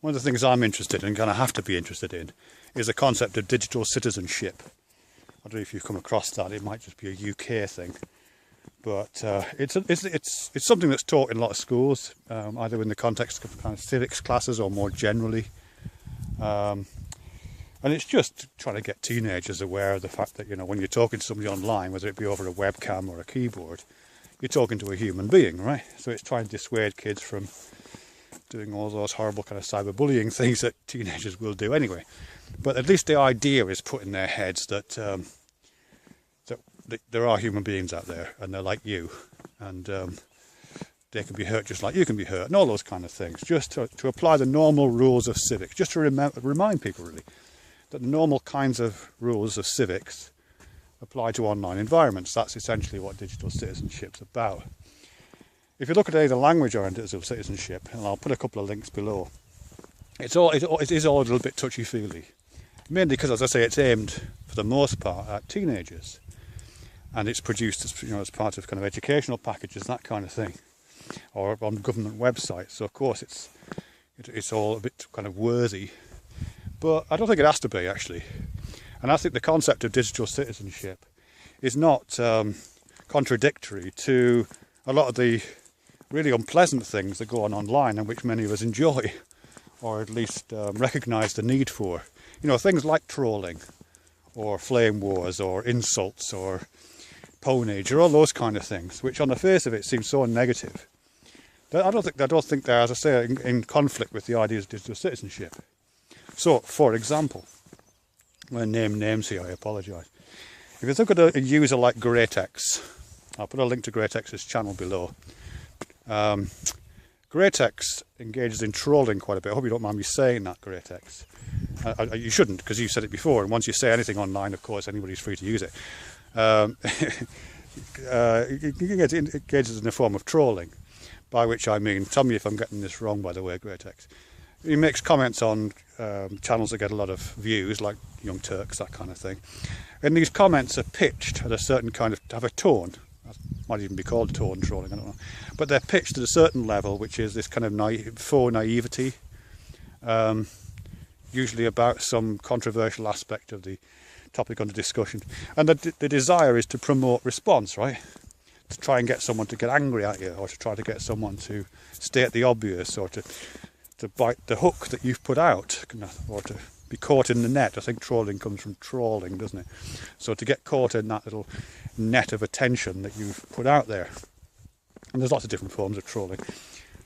One of the things I'm interested in, and kind of have to be interested in, is the concept of digital citizenship. I don't know if you've come across that. It might just be a UK thing, but it's something that's taught in a lot of schools, either in the context of kind of civics classes or more generally. And it's just trying to get teenagers aware of the fact that, you know, when you're talking to somebody online, whether it be over a webcam or a keyboard, you're talking to a human being, right? So it's trying to dissuade kids from doing all those horrible kind of cyberbullying things that teenagers will do anyway. But at least the idea is put in their heads that, that there are human beings out there and they're like you, and they can be hurt just like you can be hurt, and all those kind of things. Just to apply the normal rules of civics, just to remind people really that the normal kinds of rules of civics apply to online environments. That's essentially what digital citizenship's about. If you look at the language oriented of citizenship, and I'll put a couple of links below, it is all a little bit touchy-feely. Mainly because, as I say, it's aimed for the most part at teenagers, and it's produced as, you know, as part of kind of educational packages, that kind of thing, or on government websites. So of course it's all a bit kind of worthy, but I don't think it has to be, actually. And I think the concept of digital citizenship is not contradictory to a lot of the really unpleasant things that go on online and which many of us enjoy, or at least recognise the need for. You know, things like trolling, or flame wars, or insults, or ponage, or all those kind of things, which on the face of it seem so negative. I don't think they're, as I say, in conflict with the ideas of digital citizenship. So, for example, I'm going to name names here, I apologise. If you look at a user like Greatex, I'll put a link to Greatex's channel below. Greatex engages in trolling quite a bit. I hope you don't mind me saying that, Greatex. You shouldn't, because you've said it before, and once you say anything online, of course, anybody's free to use it. It engages in a form of trolling, by which I mean, tell me if I'm getting this wrong, by the way, Greatex. He makes comments on channels that get a lot of views, like Young Turks, that kind of thing. And these comments are pitched at a certain kind of, have a tone. That might even be called tone trolling, I don't know. But they're pitched at a certain level, which is this kind of faux naivety, usually about some controversial aspect of the topic under discussion. And the desire is to promote response, right? To try and get someone to get angry at you, or to try to get someone to state the obvious, or to bite the hook that you've put out, or to be caught in the net. I think trolling comes from trawling, doesn't it? So to get caught in that little net of attention that you've put out there. And there's lots of different forms of trolling.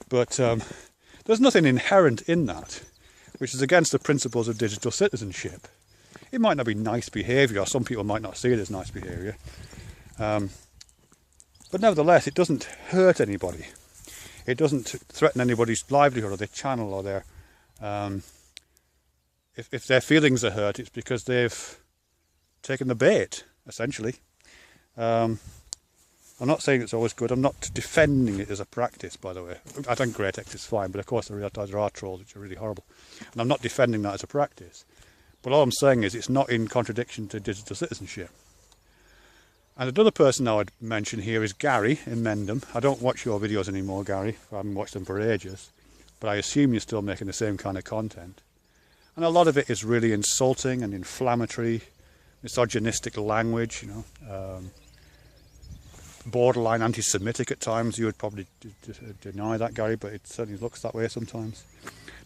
But there's nothing inherent in that, which is against the principles of digital citizenship. It might not be nice behaviour, or some people might not see it as nice behaviour. But nevertheless, it doesn't hurt anybody. It doesn't threaten anybody's livelihood or their channel, or their... If their feelings are hurt, it's because they've taken the bait, essentially. I'm not saying it's always good. I'm not defending it as a practice, by the way. I think Greatex is fine, but of course there are trolls which are really horrible. And I'm not defending that as a practice. But all I'm saying is it's not in contradiction to digital citizenship. And another person I would mention here is Gary in Mendham. I don't watch your videos anymore, Gary. I haven't watched them for ages. But I assume you're still making the same kind of content. And a lot of it is really insulting and inflammatory, misogynistic language, you know, borderline anti-Semitic at times. You would probably deny that, Gary, but it certainly looks that way sometimes.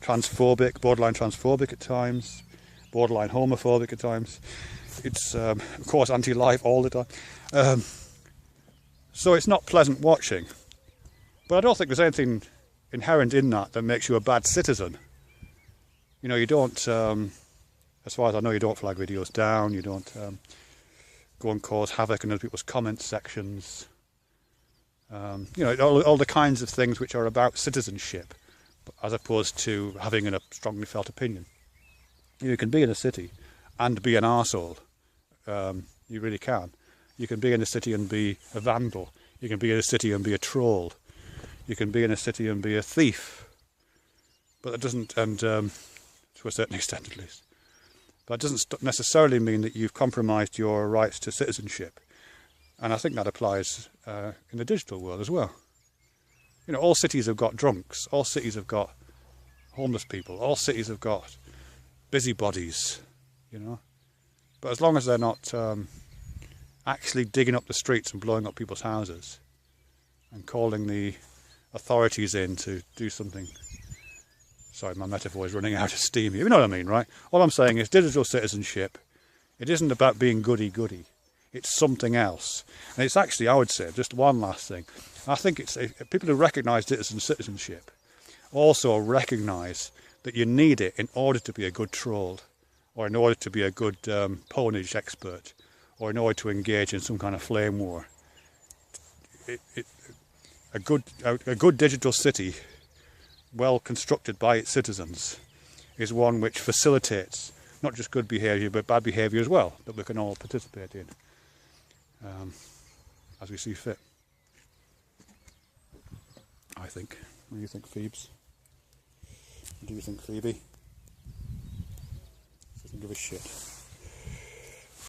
Transphobic, borderline transphobic at times, borderline homophobic at times. It's, of course, anti-life all the time. So it's not pleasant watching. But I don't think there's anything inherent in that that makes you a bad citizen. You know, you don't, as far as I know, you don't flag videos down, you don't go and cause havoc in other people's comment sections. You know, all the kinds of things which are about citizenship, as opposed to having a strongly felt opinion. You can be in a city and be an arsehole. You really can. You can be in a city and be a vandal. You can be in a city and be a troll. You can be in a city and be a thief. But that doesn't, and to a certain extent at least, but that doesn't necessarily mean that you've compromised your rights to citizenship. And I think that applies in the digital world as well. You know, all cities have got drunks. All cities have got homeless people. All cities have got busybodies, you know. But as long as they're not actually digging up the streets and blowing up people's houses and calling the authorities in to do something. Sorry, my metaphor is running out of steam here. You know what I mean, right? All I'm saying is digital citizenship. It isn't about being goody-goody. It's something else. And it's actually, I would say, just one last thing. I think it's people who recognise citizenship also recognise that you need it in order to be a good troll, or in order to be a good ponage expert, or in order to engage in some kind of flame war. A good digital city, well constructed by its citizens, is one which facilitates not just good behaviour but bad behaviour as well, that we can all participate in as we see fit. I think. What do you think, Phoebes? What do you think, Phoebe? Doesn't give a shit.